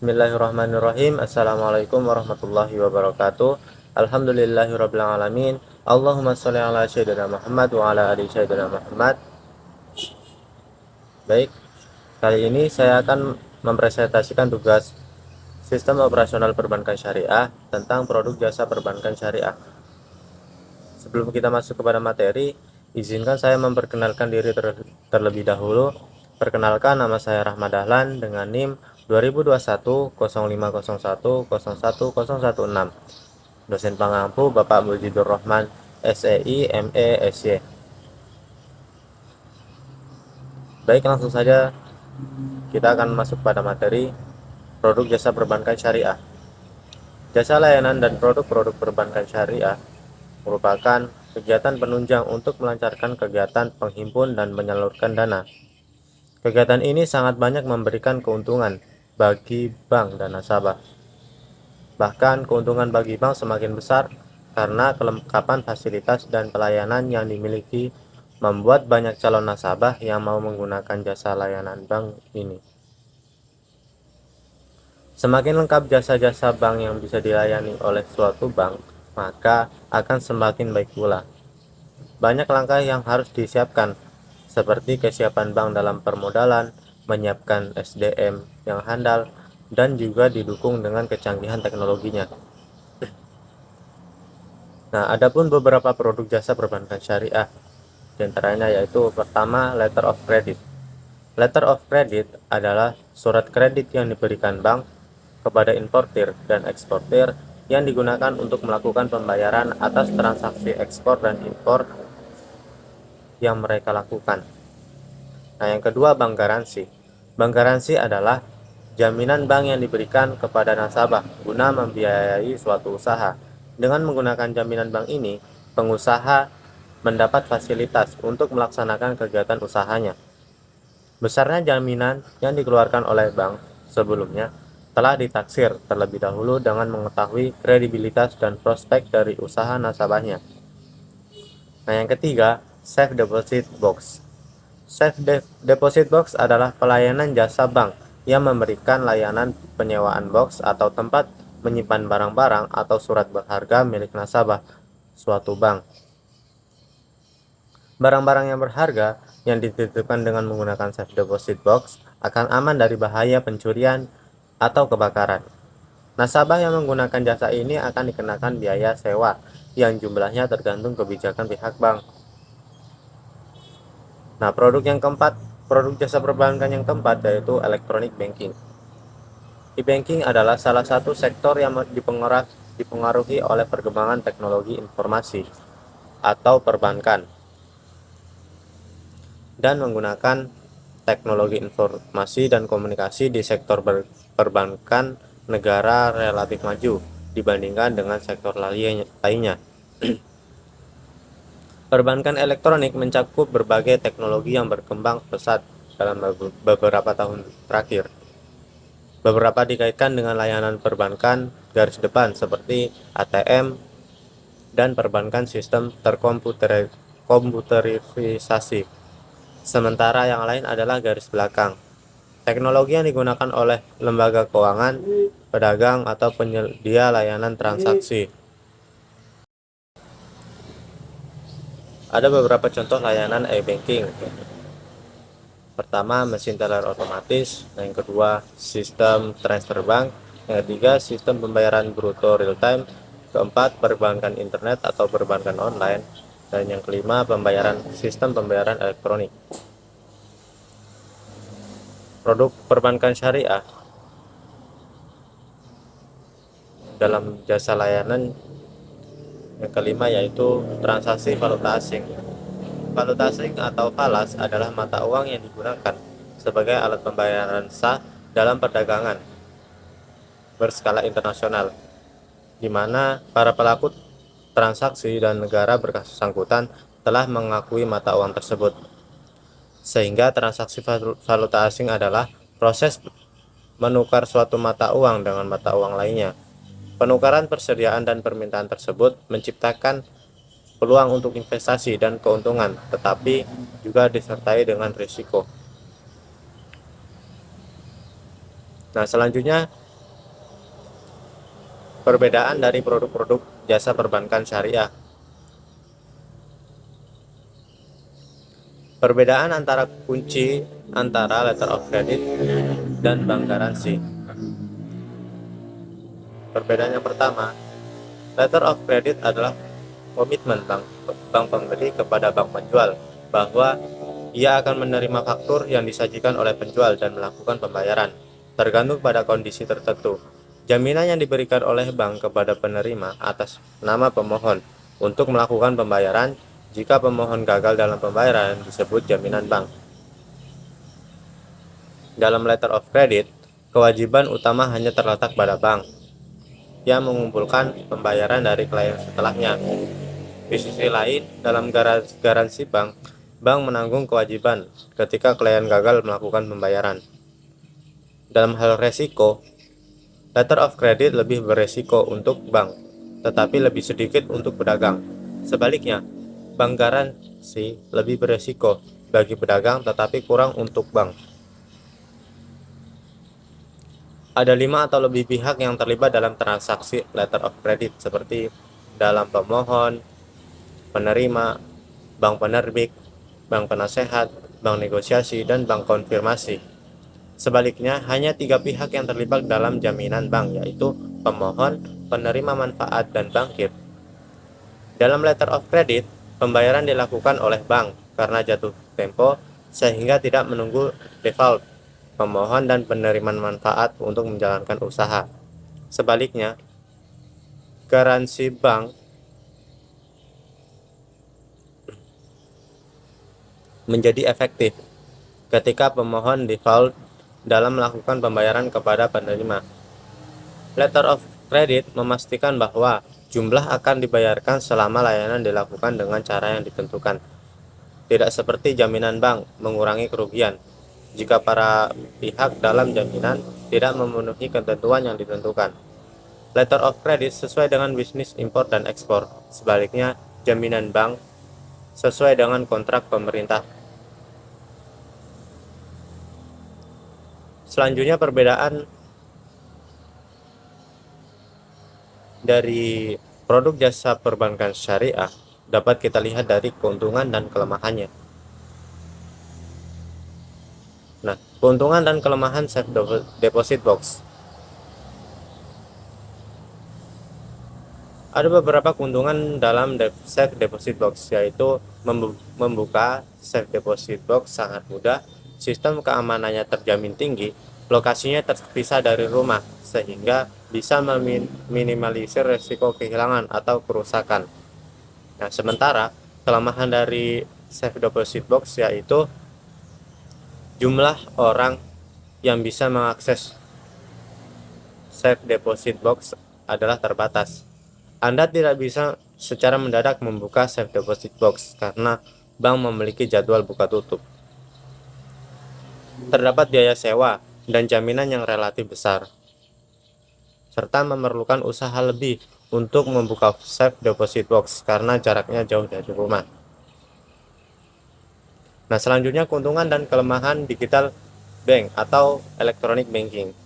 Bismillahirrahmanirrahim. Assalamualaikum warahmatullahi wabarakatuh. Alhamdulillahirabbil alamin. Allahumma sholli ala sayyidina Muhammad wa ala ali sayyidina Muhammad. Baik, kali ini saya akan mempresentasikan tugas Sistem Operasional Perbankan Syariah tentang produk jasa perbankan syariah. Sebelum kita masuk kepada materi, izinkan saya memperkenalkan diri terlebih dahulu. Perkenalkan, nama saya Rahmat Dahlan dengan NIM 2021 0501 01016. Dosen pengampu Bapak Mujidur Rahman, SEI, ME, SY. Baik, langsung saja kita akan masuk pada materi produk jasa perbankan syariah. Jasa layanan dan produk-produk perbankan syariah merupakan kegiatan penunjang untuk melancarkan kegiatan penghimpun dan menyalurkan dana. Kegiatan ini sangat banyak memberikan keuntungan bagi bank dan nasabah. Bahkan keuntungan bagi bank semakin besar karena kelengkapan fasilitas dan pelayanan yang dimiliki membuat banyak calon nasabah yang mau menggunakan jasa layanan bank ini. Semakin lengkap jasa-jasa bank yang bisa dilayani oleh suatu bank, maka akan semakin baik pula. Banyak langkah yang harus disiapkan, seperti kesiapan bank dalam permodalan, menyiapkan SDM yang handal, dan juga didukung dengan kecanggihan teknologinya. Nah, adapun beberapa produk jasa perbankan syariah, diantaranya yaitu pertama, letter of credit. Letter of credit adalah surat kredit yang diberikan bank kepada importir dan eksportir yang digunakan untuk melakukan pembayaran atas transaksi ekspor dan impor yang mereka lakukan. Nah, yang kedua, bank garansi. Bank garansi adalah jaminan bank yang diberikan kepada nasabah guna membiayai suatu usaha. Dengan menggunakan jaminan bank ini, pengusaha mendapat fasilitas untuk melaksanakan kegiatan usahanya. Besarnya jaminan yang dikeluarkan oleh bank sebelumnya telah ditaksir terlebih dahulu dengan mengetahui kredibilitas dan prospek dari usaha nasabahnya. Nah, yang ketiga, Safe Deposit Box. Safe Deposit Box adalah pelayanan jasa bank yang memberikan layanan penyewaan box atau tempat menyimpan barang-barang atau surat berharga milik nasabah suatu bank. Barang-barang yang berharga yang dititipkan dengan menggunakan Safe Deposit Box akan aman dari bahaya pencurian atau kebakaran. Nasabah yang menggunakan jasa ini akan dikenakan biaya sewa yang jumlahnya tergantung kebijakan pihak bank. Nah, produk jasa perbankan yang keempat yaitu electronic banking. E-banking adalah salah satu sektor yang dipengaruhi oleh perkembangan teknologi informasi atau perbankan dan menggunakan teknologi informasi dan komunikasi di sektor perbankan negara relatif maju dibandingkan dengan sektor lainnya. Perbankan elektronik mencakup berbagai teknologi yang berkembang pesat dalam beberapa tahun terakhir. Beberapa dikaitkan dengan layanan perbankan garis depan seperti ATM dan perbankan sistem terkomputerisasi. Sementara yang lain adalah garis belakang. Teknologi yang digunakan oleh lembaga keuangan, pedagang, atau penyedia layanan transaksi. Ada beberapa contoh layanan e-banking. Pertama, mesin teller otomatis. Yang kedua, sistem transfer bank. Yang ketiga, sistem pembayaran bruto real time. Keempat, perbankan internet atau perbankan online. Dan yang kelima, sistem pembayaran elektronik. Produk perbankan syariah dalam jasa layanan yang kelima yaitu transaksi valuta asing. Valuta asing atau falas adalah mata uang yang digunakan sebagai alat pembayaran sah dalam perdagangan berskala internasional, di mana para pelaku transaksi dan negara bersangkutan telah mengakui mata uang tersebut. Sehingga transaksi valuta asing adalah proses menukar suatu mata uang dengan mata uang lainnya. Penukaran, persediaan, dan permintaan tersebut menciptakan peluang untuk investasi dan keuntungan, tetapi juga disertai dengan risiko. Nah, selanjutnya Perbedaan dari produk-produk jasa perbankan syariah. Perbedaan antara kunci antara letter of credit dan bank garansi. Perbedaan yang pertama, letter of credit adalah komitmen bank pembeli kepada bank penjual bahwa ia akan menerima faktur yang disajikan oleh penjual dan melakukan pembayaran, tergantung pada kondisi tertentu. Jaminan yang diberikan oleh bank kepada penerima atas nama pemohon untuk melakukan pembayaran. Jika pemohon gagal dalam pembayaran, disebut jaminan bank. Dalam letter of credit, kewajiban utama hanya terletak pada bank yang mengumpulkan pembayaran dari klien setelahnya. Di sisi lain, dalam garansi bank menanggung kewajiban ketika klien gagal melakukan pembayaran. Dalam hal resiko, letter of credit lebih beresiko untuk bank, tetapi lebih sedikit untuk pedagang. Sebaliknya, bank garansi lebih beresiko bagi pedagang tetapi kurang untuk bank. Ada 5 atau lebih pihak yang terlibat dalam transaksi letter of credit, seperti dalam pemohon, penerima, bank penerbit, bank penasehat, bank negosiasi, dan bank konfirmasi. Sebaliknya, hanya 3 pihak yang terlibat dalam jaminan bank, yaitu pemohon, penerima manfaat, dan bankir. Dalam letter of credit, pembayaran dilakukan oleh bank karena jatuh tempo sehingga tidak menunggu default pemohon dan penerima manfaat untuk menjalankan usaha. Sebaliknya, garansi bank menjadi efektif ketika pemohon default dalam melakukan pembayaran kepada penerima. Letter of credit memastikan bahwa jumlah akan dibayarkan selama layanan dilakukan dengan cara yang ditentukan. Tidak seperti jaminan bank mengurangi kerugian jika para pihak dalam jaminan tidak memenuhi ketentuan yang ditentukan. Letter of credit sesuai dengan bisnis impor dan ekspor. Sebaliknya, jaminan bank sesuai dengan kontrak pemerintah. Selanjutnya, perbedaan dari produk jasa perbankan syariah dapat kita lihat dari keuntungan dan kelemahannya. Nah, keuntungan dan kelemahan safe deposit box. Ada beberapa keuntungan dalam safe deposit box, yaitu membuka safe deposit box sangat mudah, sistem keamanannya terjamin tinggi, lokasinya terpisah dari rumah sehingga bisa meminimalisir risiko kehilangan atau kerusakan. Nah, sementara kelemahan dari safe deposit box yaitu jumlah orang yang bisa mengakses safe deposit box adalah terbatas. Anda tidak bisa secara mendadak membuka safe deposit box karena bank memiliki jadwal buka tutup. Terdapat biaya sewa dan jaminan yang relatif besar, serta memerlukan usaha lebih untuk membuka safe deposit box karena jaraknya jauh dari rumah. Nah, selanjutnya keuntungan dan kelemahan digital bank atau electronic banking.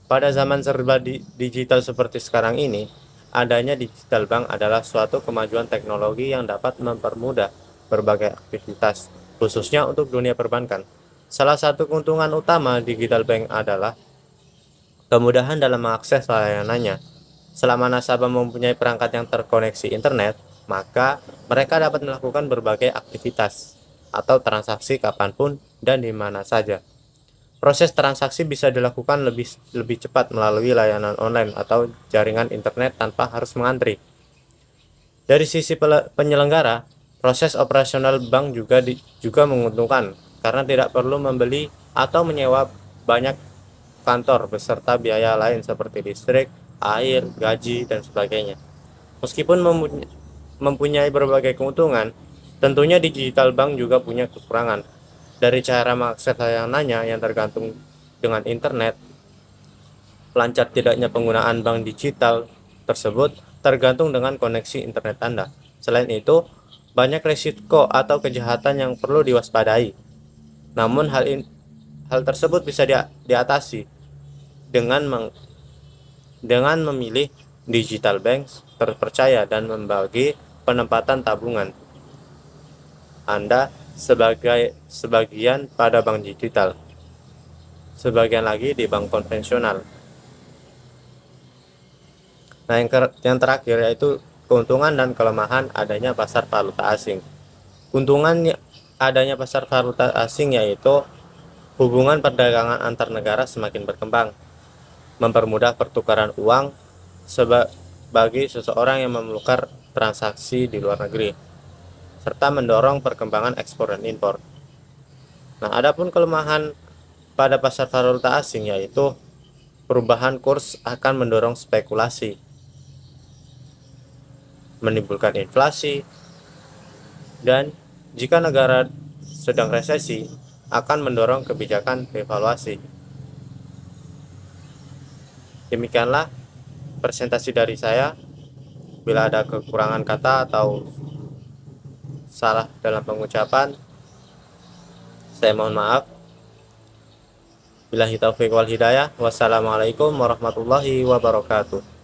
Pada zaman serba digital seperti sekarang ini, adanya digital bank adalah suatu kemajuan teknologi yang dapat mempermudah berbagai aktivitas, khususnya untuk dunia perbankan. Salah satu keuntungan utama digital bank adalah kemudahan dalam mengakses layanannya. Selama nasabah mempunyai perangkat yang terkoneksi internet, maka mereka dapat melakukan berbagai aktivitas atau transaksi kapanpun dan di mana saja. Proses transaksi bisa dilakukan lebih cepat melalui layanan online atau jaringan internet tanpa harus mengantri. Dari sisi penyelenggara, proses operasional bank juga menguntungkan karena tidak perlu membeli atau menyewa banyak kantor beserta biaya lain seperti listrik, air, gaji, dan sebagainya. Meskipun mempunyai berbagai keuntungan, tentunya digital bank juga punya kekurangan. Dari cara mengakses layanannya yang tergantung dengan internet, lancar tidaknya penggunaan bank digital tersebut tergantung dengan koneksi internet Anda. Selain itu, banyak risiko atau kejahatan yang perlu diwaspadai. Namun hal tersebut bisa diatasi dengan memilih digital banks terpercaya dan membagi penempatan tabungan Anda sebagian pada bank digital, sebagian lagi di bank konvensional. Nah, yang terakhir yaitu keuntungan dan kelemahan adanya pasar valuta asing. Keuntungan adanya pasar valuta asing yaitu hubungan perdagangan antar negara semakin berkembang, mempermudah pertukaran uang bagi seseorang yang menukar transaksi di luar negeri, serta mendorong perkembangan ekspor dan impor. Nah, adapun kelemahan pada pasar valuta asing yaitu perubahan kurs akan mendorong spekulasi, menimbulkan inflasi, dan jika negara sedang resesi akan mendorong kebijakan devaluasi. Demikianlah presentasi dari saya. Bila ada kekurangan kata atau salah dalam pengucapan, saya mohon maaf. Billahi taufiq wal hidayah. Wassalamualaikum warahmatullahi wabarakatuh.